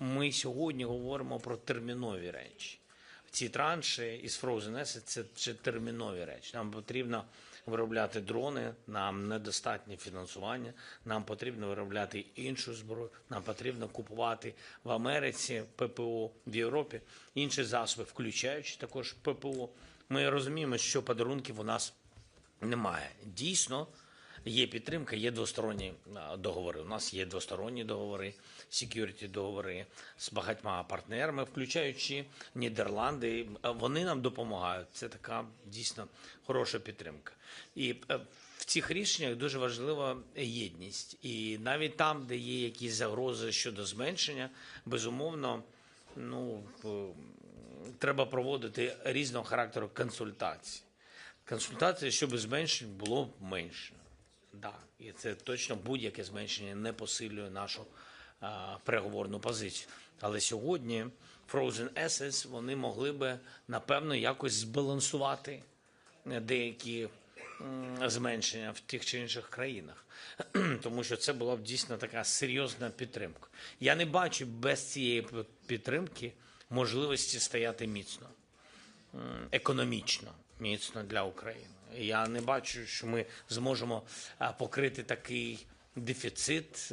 ми сьогодні говоримо про термінові речі. Ці транші із Frozen Assets – це термінові речі. Нам потрібно виробляти дрони, нам недостатнє фінансування, нам потрібно виробляти іншу зброю, нам потрібно купувати в Америці ППО, в Європі інші засоби, включаючи також ППО. Ми розуміємо, що подарунків у нас немає. Дійсно, є підтримка, є двосторонні договори. У нас є двосторонні договори, security договори з багатьма партнерами, включаючи Нідерланди. Вони нам допомагають. Це така дійсно хороша підтримка. І в цих рішеннях дуже важлива єдність. І навіть там, де є якісь загрози щодо зменшення, безумовно, треба проводити різного характеру консультації. Консультації, щоб зменшень було менше. Так, і це точно будь-яке зменшення не посилює нашу переговорну позицію. Але сьогодні Frozen Assets, вони могли би, напевно, якось збалансувати деякі зменшення в тих чи інших країнах. Тому що це була б дійсно така серйозна підтримка. Я не бачу без цієї підтримки можливості стояти міцно, економічно міцно для України. Я не бачу, що ми зможемо покрити такий дефіцит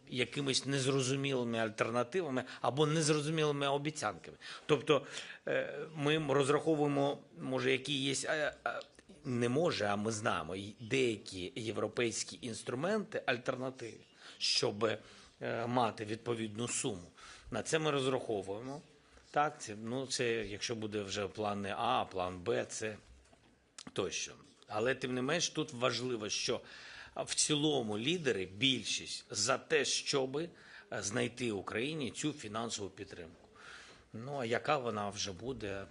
якимись незрозумілими альтернативами або незрозумілими обіцянками. Тобто ми розраховуємо, може, які є, не може, а ми знаємо, деякі європейські інструменти, альтернативи, щоб мати відповідну суму. На це ми розраховуємо. Так, це якщо буде вже план не А, план Б, це тощо. Але тим не менш тут важливо, що в цілому лідери, більшість за те, щоб знайти Україні цю фінансову підтримку. А яка вона вже буде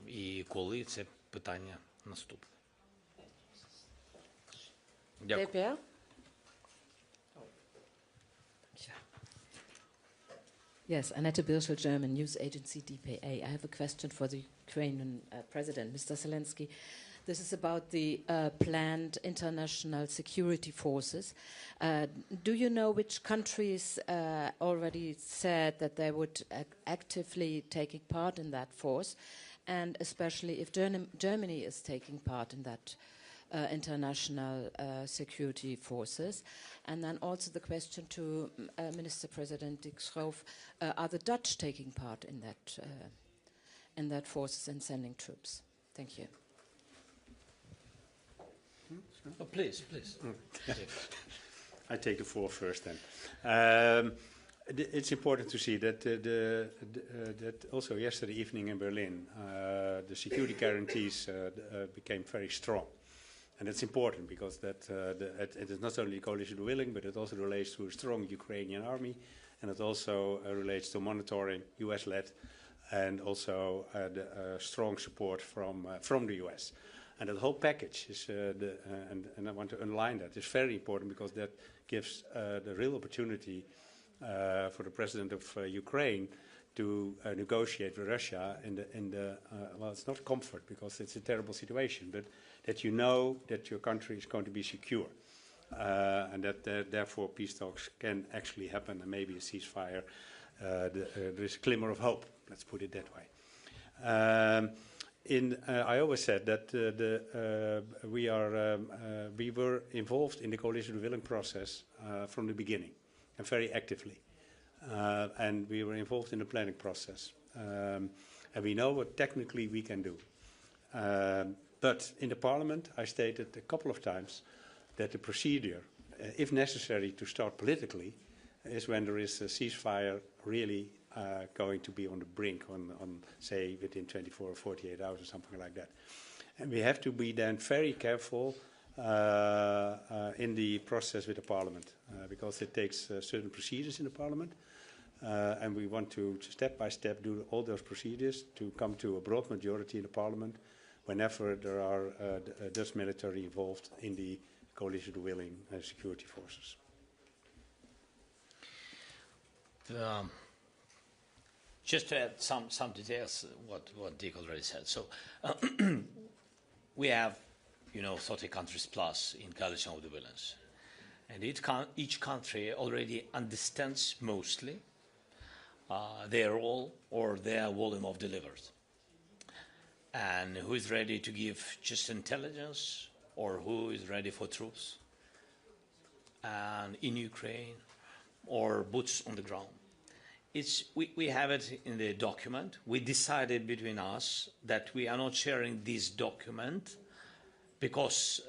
і коли, це питання наступне. Дякую. Yes, Annette Birschel, German news agency DPA. I have a question for the Ukrainian President, Mr. Zelenskiy. This is about the planned international security forces. Do you know which countries already said that they would actively taking part in that force, and especially if Germany is taking part in that international security forces? And then also the question to Minister President Schoof, are the Dutch taking part in that forces and sending troops? Thank you. Oh, please. I take the floor first then. It's important to see that that also yesterday evening in Berlin, the security guarantees became very strong. And it's important because it is not only coalition willing, but it also relates to a strong Ukrainian army, and it also relates to monitoring, US-led, and also the strong support from the US. And that whole package is, and I want to underline that, is very important because that gives the real opportunity for the president of Ukraine to negotiate with Russia in the well, it's not comfort because it's a terrible situation, but that you know that your country is going to be secure, and that therefore peace talks can actually happen, and maybe a ceasefire. There is a glimmer of hope. Let's put it that way. I always said that we were involved in the coalition willing process from the beginning, and very actively. And we were involved in the planning process. And we know what technically we can do. But in the parliament, I stated a couple of times that the procedure, if necessary to start politically, is when there is a ceasefire really going to be on the brink, on say, within 24 or 48 hours or something like that. And we have to be then very careful in the process with the parliament, because it takes certain procedures in the parliament, and we want to step by step do all those procedures to come to a broad majority in the parliament whenever there are Dutch military involved in the coalition willing security forces. Just to add some details, what Dick already said. So we have, 30 countries plus in coalition of the willing. And each country already understands mostly their role or their volume of delivered. And who is ready to give just intelligence or who is ready for troops. And in Ukraine or boots on the ground. We have it in the document. We decided between us that we are not sharing this document because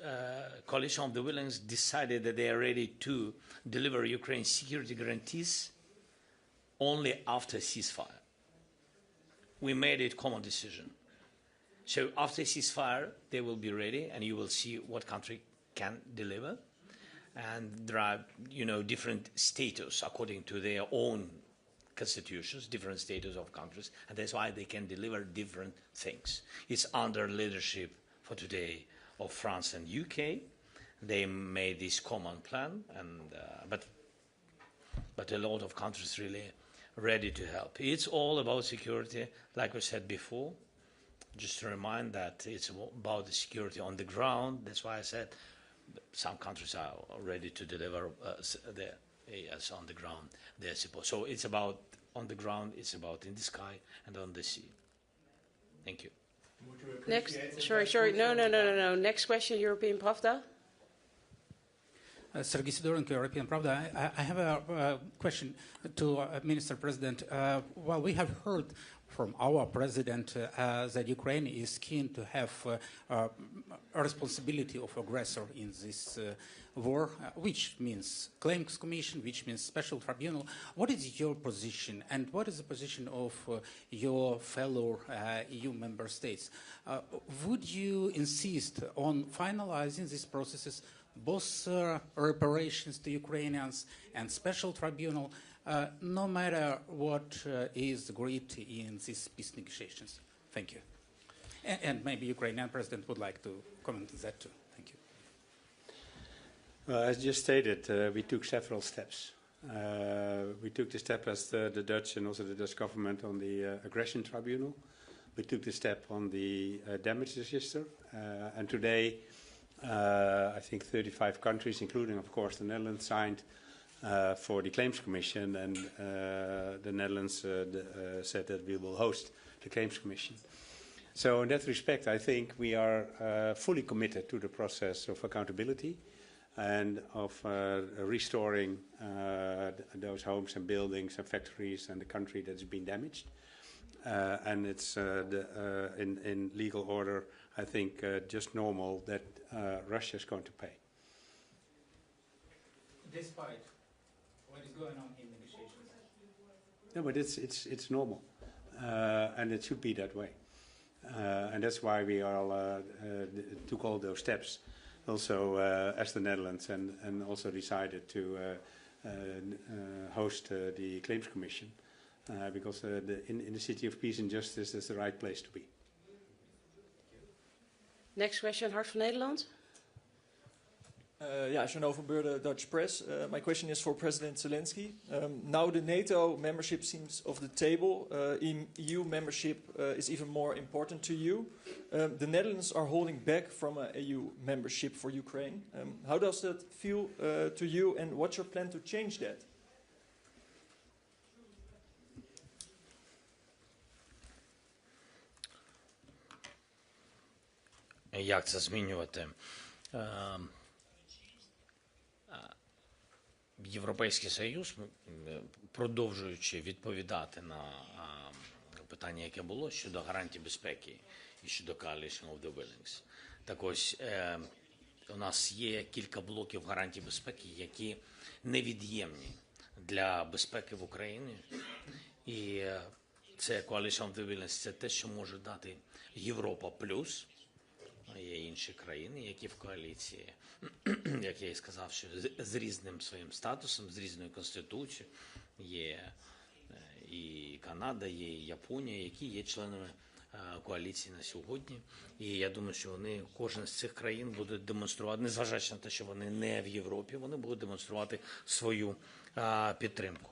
Coalition of the Willing decided that they are ready to deliver Ukraine's security guarantees only after ceasefire. We made it a common decision. So after ceasefire, they will be ready, and you will see what country can deliver. And there are, different status according to their own constitutions, different status of countries, and that's why they can deliver different things. It's under leadership for today of France and UK. They made this common plan, and but a lot of countries really ready to help. It's all about security, like we said before. Just to remind that it's about the security on the ground. That's why I said some countries are ready to deliver yes, on the ground their support. So it's about on the ground, it's about in the sky and on the sea. Thank you. Next, sorry. No. Next question, European Pravda. Sergei Sidorenko, European Pravda. I have a question to Minister President. Well, we have heard from our president that Ukraine is keen to have a responsibility of aggressor in this war, which means claims commission, which means special tribunal. What is your position, and what is the position of your fellow EU member states? Would you insist on finalizing these processes, both reparations to Ukrainians and special tribunal, no matter what is agreed in these peace negotiations? Thank you. And maybe Ukrainian president would like to comment on that too. Thank you. Well, as just stated, we took several steps. We took the step as the Dutch and also the Dutch government on the aggression tribunal. We took the step on the damage register. And today, I think 35 countries, including, of course, the Netherlands, signed for the Claims Commission, and the Netherlands said that we will host the Claims Commission. So in that respect, I think we are fully committed to the process of accountability and of restoring those homes and buildings and factories and the country that's been damaged. And it's in legal order, I think, just normal that Russia is going to pay. Despite what is going on in negotiations? No, but it's normal, and it should be that way. And that's why we all took all those steps, also as the Netherlands, and also decided to host the Claims Commission, because in the City of Peace and Justice, that's the right place to be. Next question, Hart van Nederland. Jean Overbeurde, Dutch Press. My question is for President Zelensky. Now the NATO membership seems off the table. EU membership is even more important to you. The Netherlands are holding back from an EU membership for Ukraine. How does that feel to you, and what's your plan to change that? Як це змінювати? Європейський Союз, продовжуючи відповідати на питання, яке було щодо гарантій безпеки і щодо Coalition of the Willing. Так ось, у нас є кілька блоків гарантій безпеки, які невід'ємні для безпеки в Україні. І це Coalition of the Willing, це те, що може дати Європа плюс. Є інші країни, які в коаліції, як я і сказав, що з різним своїм статусом, з різною конституцією. Є і Канада, є і Японія, які є членами коаліції на сьогодні. І я думаю, що вони, кожна з цих країн буде демонструвати, незважаючи на те, що вони не в Європі, вони будуть демонструвати свою підтримку.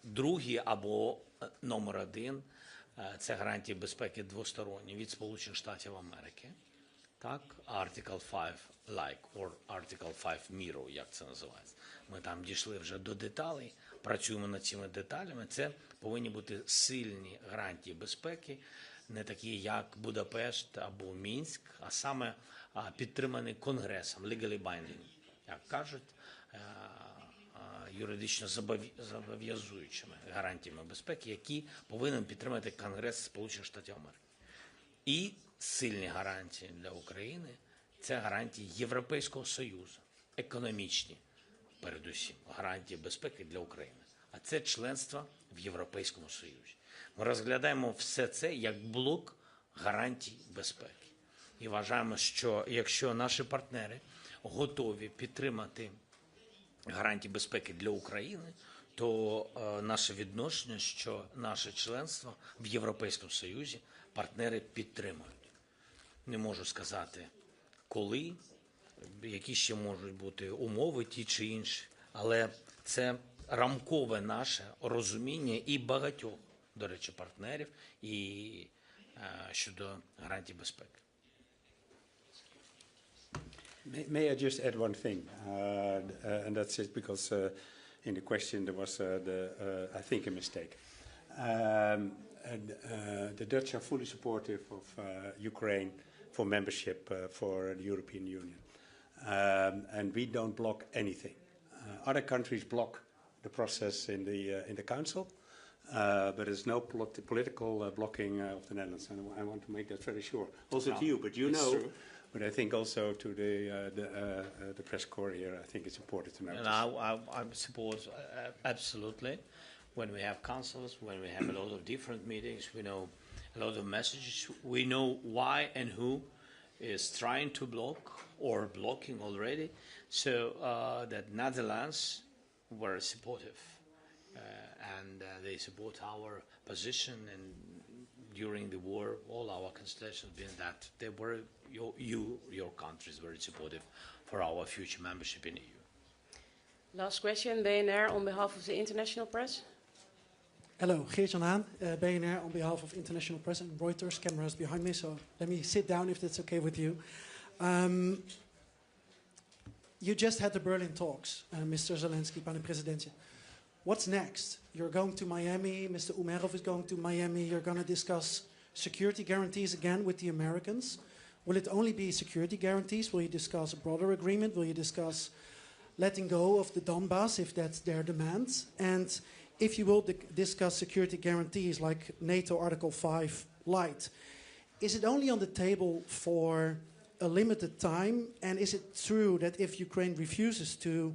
Другий або номер один – це гарантії безпеки двосторонні від Сполучених Штатів Америки. так, Article 5 like, or Article 5 mirror, як це називається. Ми там дійшли вже до деталей, працюємо над цими деталями. Це повинні бути сильні гарантії безпеки, не такі, як Будапешт або Мінськ, а саме підтримані Конгресом, legally binding, як кажуть, юридично зобов'язуючими гарантіями безпеки, які повинен підтримати Конгрес Сполучених Штатів Америки. І сильні гарантії для України – це гарантії Європейського Союзу, економічні, передусім, гарантії безпеки для України. А це членство в Європейському Союзі. Ми розглядаємо все це як блок гарантій безпеки. І вважаємо, що якщо наші партнери готові підтримати гарантії безпеки для України, то наше відношення, що наше членство в Європейському Союзі партнери підтримують. Не можу сказати, коли, які ще можуть бути умови ті чи інші, але це рамкове наше розуміння і багатьох, до речі, партнерів і щодо гарантій безпеки. May I just add one thing, and that's it because in the question there was, I think, a mistake. The Dutch are fully supportive of Ukraine for membership for the European Union, and we don't block anything. Other countries block the process in the Council, but there's no political blocking of the Netherlands, and I want to make that very sure. Also to you, but you know. True. But I think also to the press corps here, I think it's important to know. And I support absolutely. When we have councils, when we have a lot of different meetings, we know a lot of messages. We know why and who is trying to block or blocking already. So that Netherlands were supportive, and they support our position. And during the war, all our constellations been that they were your countries very supportive for our future membership in EU. Last question, BNR on behalf of the international press. Hello, Geert-Jan Haan, BNR on behalf of international press and Reuters. Cameras behind me, so let me sit down if that's okay with you. You just had the Berlin talks, Mr. Zelenskiy, pane presidentje. What's next? You're going to Miami, Mr. Umerov is going to Miami, you're going to discuss security guarantees again with the Americans. Will it only be security guarantees? Will you discuss a broader agreement? Will you discuss letting go of the Donbass if that's their demands? And if you will discuss security guarantees like NATO Article 5 light, is it only on the table for a limited time? And is it true that if Ukraine refuses to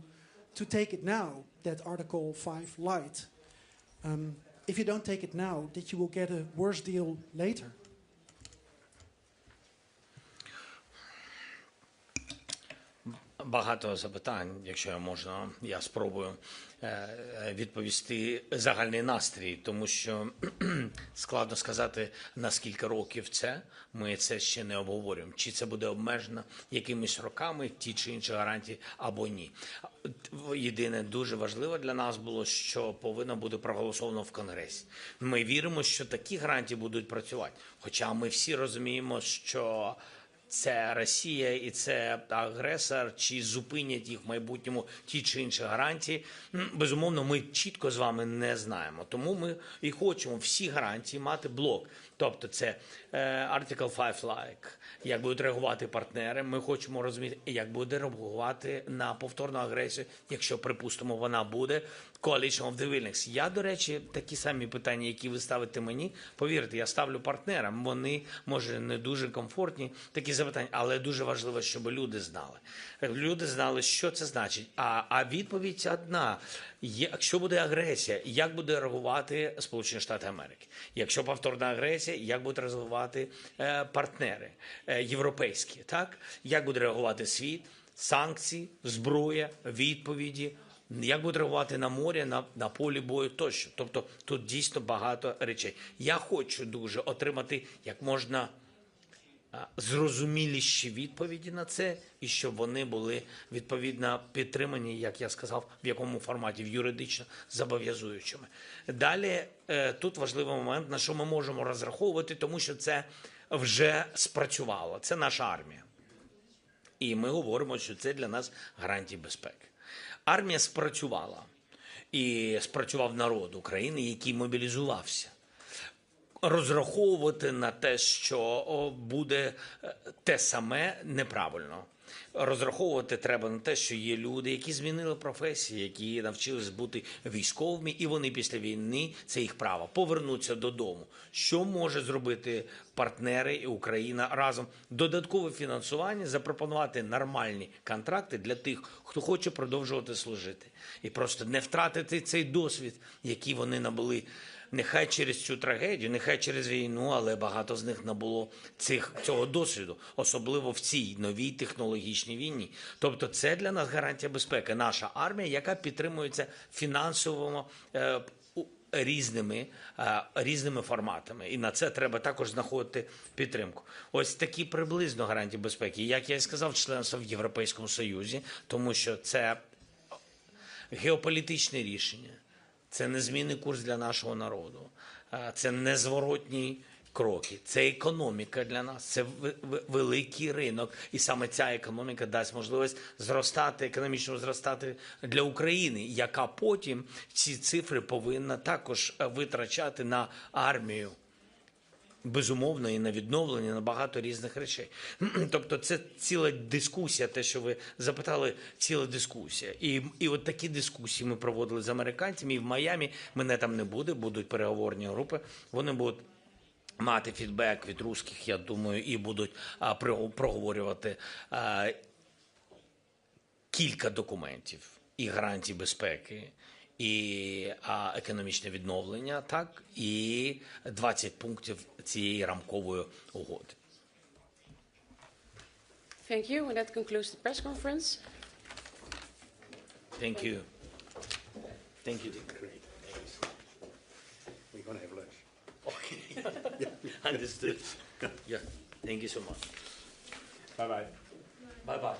take it now, that Article 5 light, if you don't take it now, that you will get a worse deal later? Багато запитань, якщо можна, я спробую відповісти загальний настрій, тому що складно сказати, на скільки років це, ми це ще не обговорюємо. Чи це буде обмежено якимись роками, ті чи інші гарантії, або ні. Єдине, дуже важливо для нас було, що повинно бути проголосовано в Конгресі. Ми віримо, що такі гарантії будуть працювати. Хоча ми всі розуміємо, що це Росія і це агресор, чи зупинять їх в майбутньому ті чи інші гарантії. Безумовно, ми чітко з вами не знаємо. Тому ми і хочемо всі гарантії мати блок. Тобто це Article 5 like, як будуть реагувати партнери. Ми хочемо розуміти, як буде реагувати на повторну агресію, якщо, припустимо, вона буде. Coalition of the Willing. Я, до речі, такі самі питання, які ви ставите мені, повірте, я ставлю партнерам. Вони, може, не дуже комфортні, такі запитання, але дуже важливо, щоб люди знали. Люди знали, що це значить. А відповідь одна. Якщо буде агресія, як буде реагувати Сполучені Штати Америки? Якщо повторна агресія, як будуть реагувати партнери європейські? Так? Як буде реагувати світ? Санкції, зброя, відповіді. Як буде реагувати на морі, на полі бою тощо. Тобто тут дійсно багато речей. Я хочу дуже отримати як можна зрозуміліші відповіді на це, і щоб вони були відповідно підтримані, як я сказав, в якому форматі, в юридично зобов'язуючими. Далі тут важливий момент, на що ми можемо розраховувати, тому що це вже спрацювало. Це наша армія. І ми говоримо, що це для нас гарантія безпеки. Армія спрацювала. І спрацював народ України, який мобілізувався. Розраховувати на те, що буде те саме, неправильно. Розраховувати треба на те, що є люди, які змінили професії, які навчились бути військовими, і вони після війни, це їх право, повернуться додому. Що може зробити партнери і Україна разом? Додаткове фінансування, запропонувати нормальні контракти для тих, хто хоче продовжувати служити. І просто не втратити цей досвід, який вони набули. Нехай через цю трагедію, нехай через війну, але багато з них набуло цього досвіду, особливо в цій новій технологічній війні. Тобто це для нас гарантія безпеки. Наша армія, яка підтримується фінансово різними форматами. І на це треба також знаходити підтримку. Ось такі приблизно гарантії безпеки. Як я і сказав, членство в Європейському Союзі, тому що це геополітичне рішення. Це незмінний курс для нашого народу, це незворотні кроки, це економіка для нас, це великий ринок. І саме ця економіка дасть можливість зростати, економічно зростати для України, яка потім ці цифри повинна також витрачати на армію. Безумовно, і на відновлення, на багато різних речей. Тобто це ціла дискусія, те, що ви запитали, ціла дискусія. І от такі дискусії ми проводили з американцями, і в Майамі мене там не буде, будуть переговорні групи, вони будуть мати фідбек від русських, я думаю, і будуть проговорювати кілька документів і гарантій безпеки, і економічне відновлення, так, і 20 пунктів цієї рамкової угоди. Thank you. And that concludes the press conference. Thank you. Thank you. Great. We're going to have lunch. Okay. Understood. Yeah. Thank you so much. Bye-bye. Bye-bye.